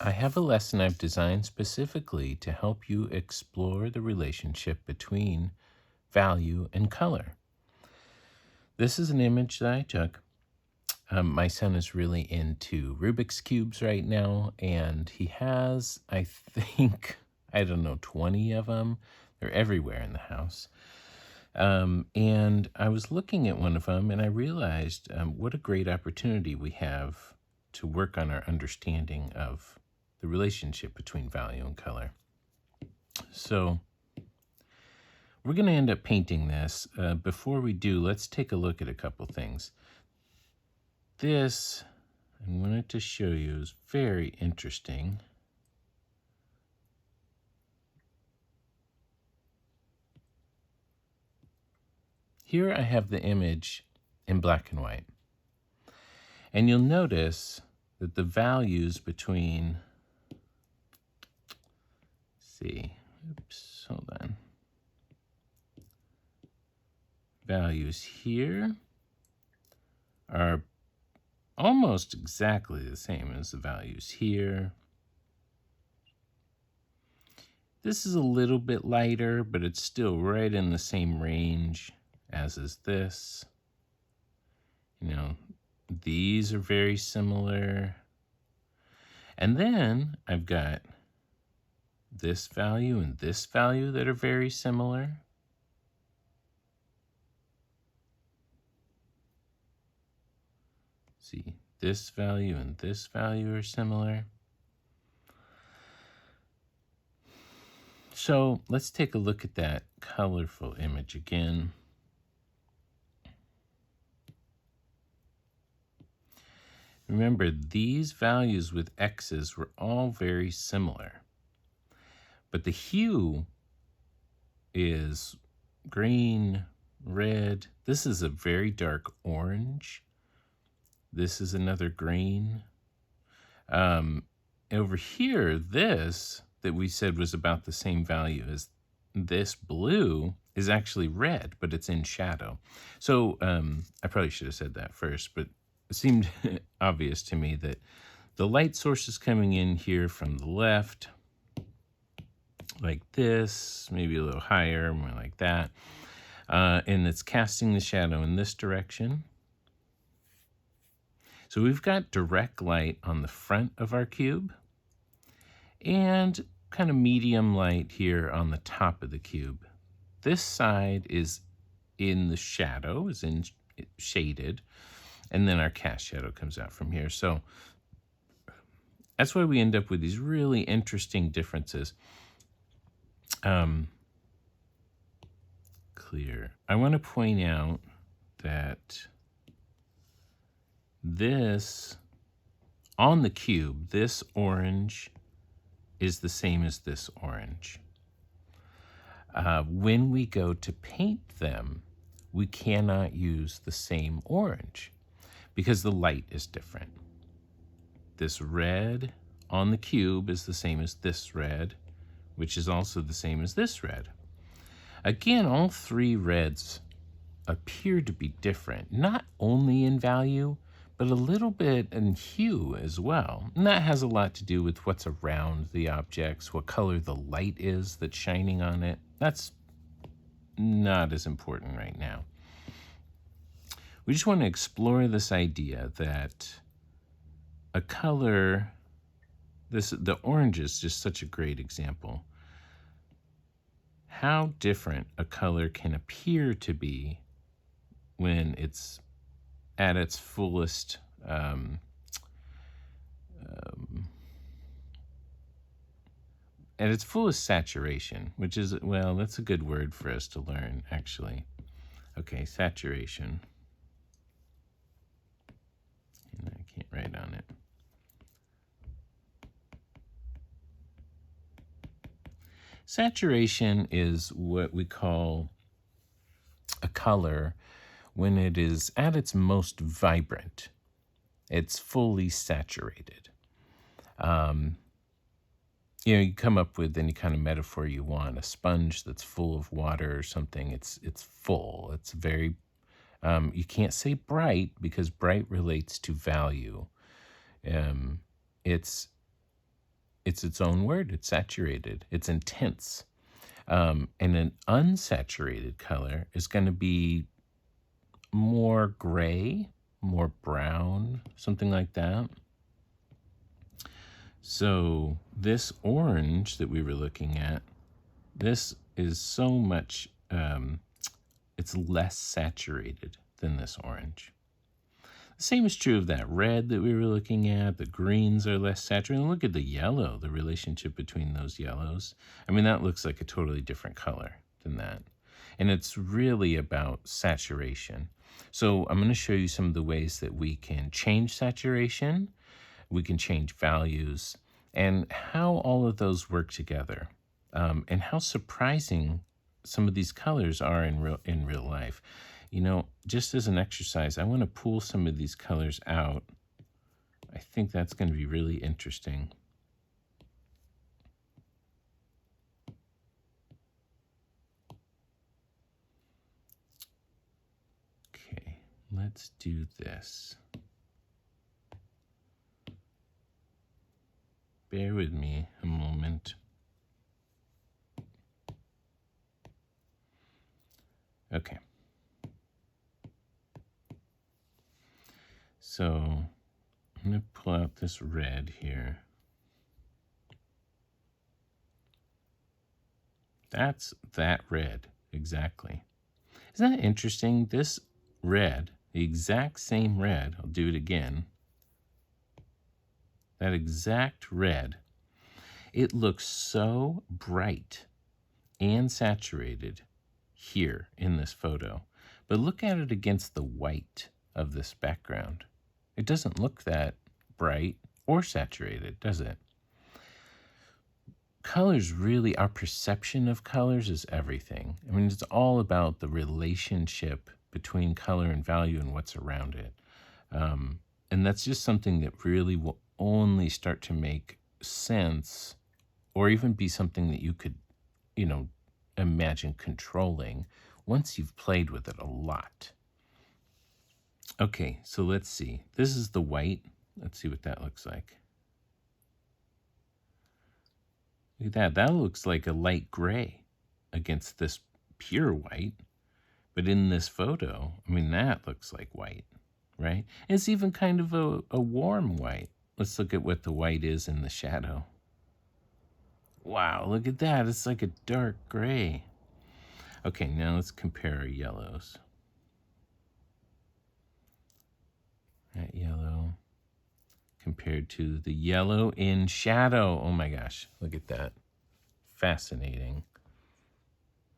I have a lesson I've designed specifically to help you explore the relationship between value and color. This is an image that I took. My son is really into Rubik's Cubes right now, and he has, I think, I don't know, 20 of them. They're everywhere in the house. And I was looking at one of them, and I realized what a great opportunity we have to work on our understanding of the relationship between value and color. So we're going to end up painting this. Before we do, let's take a look at a couple things. This, I wanted to show you, is very interesting. Here I have the image in black and white. And you'll notice that the values between, hold on. Values here are almost exactly the same as the values here. This is a little bit lighter, but it's still right in the same range as is this. These are very similar. And then I've got this value and this value that are very similar. See, this value and this value are similar. So let's take a look at that colorful image again. Remember, these values with X's were all very similar. But the hue is green, red. This is a very dark orange. This is another green. Over here, this that we said was about the same value as this blue is actually red, but it's in shadow. So I probably should have said that first, but it seemed obvious to me that the light source is coming in here from the left, like this, maybe a little higher, more like that. And it's casting the shadow in this direction. So we've got direct light on the front of our cube and kind of medium light here on the top of the cube. This side is in the shadow, is in shaded, and then our cast shadow comes out from here. So that's why we end up with these really interesting differences. Clear. I want to point out that this, on the cube, this orange is the same as this orange. When we go to paint them, we cannot use the same orange because the light is different. This red on the cube is the same as this red, which is also the same as this red. Again, all three reds appear to be different, not only in value, but a little bit in hue as well. And that has a lot to do with what's around the objects, what color the light is that's shining on it. That's not as important right now. We just want to explore this idea that a color, the orange is just such a great example. How different a color can appear to be when it's at its fullest at its fullest saturation, which is, well, that's a good word for us to learn, actually. Okay, saturation. And I can't write on it. Saturation is what we call a color when it is at its most vibrant. It's fully saturated. You come up with any kind of metaphor you want. A sponge that's full of water or something, it's full. It's very, you can't say bright because bright relates to value. It's It's its own word. It's saturated. It's intense. And an unsaturated color is going to be more gray, more brown, something like that. So this orange that we were looking at, this is so much, it's less saturated than this orange. The same is true of that red that we were looking at. The greens are less saturated. Look at the yellow, the relationship between those yellows. I mean, that looks like a totally different color than that. And it's really about saturation. So I'm going to show you some of the ways that we can change saturation, we can change values, and how all of those work together, and how surprising some of these colors are in real life. You know, just as an exercise, I want to pull some of these colors out. I think that's going to be really interesting. Okay, let's do this. Bear with me a moment. Okay. So I'm going to pull out this red here. That's that red, exactly. Isn't that interesting? This red, the exact same red, I'll do it again. That exact red, it looks so bright and saturated here in this photo. But look at it against the white of this background. It doesn't look that bright or saturated, does it? Colors really, our perception of colors is everything. I mean, it's all about the relationship between color and value and what's around it. And that's just something that really will only start to make sense, or even be something that you could, imagine controlling once you've played with it a lot. Okay, so let's see. This is the white. Let's see what that looks like. Look at that. That looks like a light gray against this pure white. But in this photo, I mean, that looks like white, right? It's even kind of a warm white. Let's look at what the white is in the shadow. Wow, look at that. It's like a dark gray. Okay, now let's compare our yellows. That yellow compared to the yellow in shadow. Oh my gosh, look at that. Fascinating.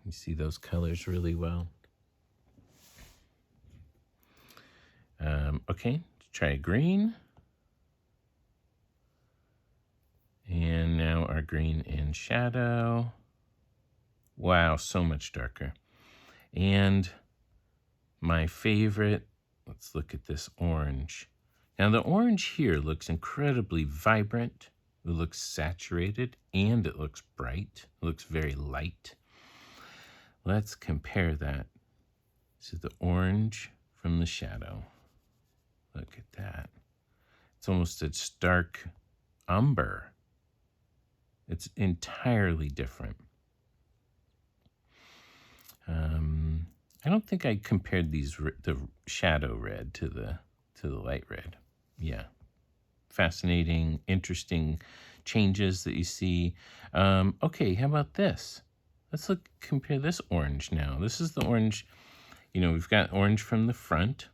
You see those colors really well. Okay, let's try green. And now our green in shadow. Wow, so much darker. And my favorite, let's look at this orange. Now the orange here looks incredibly vibrant. It looks saturated and it looks bright. It looks very light. Let's compare that to the orange from the shadow. Look at that. It's almost a stark umber. It's entirely different. I don't think I compared the shadow red to the light red. Yeah, fascinating, interesting changes that you see. Okay, how about this? Let's compare this orange now. This is the orange. We've got orange from the front.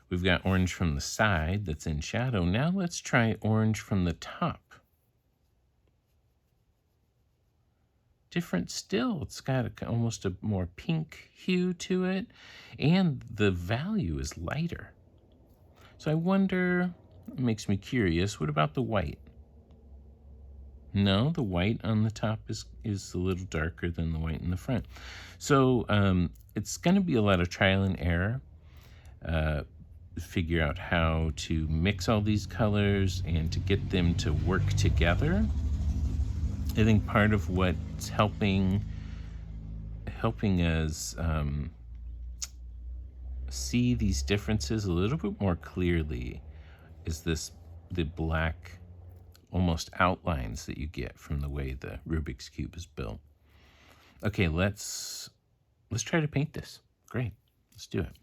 We've got orange from the side that's in shadow. Now let's try orange from the top. Different still. It's got almost a more pink hue to it, and the value is lighter. So I wonder, it makes me curious, what about the white? No, the white on the top is a little darker than the white in the front. So it's going to be a lot of trial and error. Figure out how to mix all these colors and to get them to work together. I think part of what's helping us see these differences a little bit more clearly is the black almost outlines that you get from the way the Rubik's Cube is built. Okay, let's try to paint this. Great, let's do it.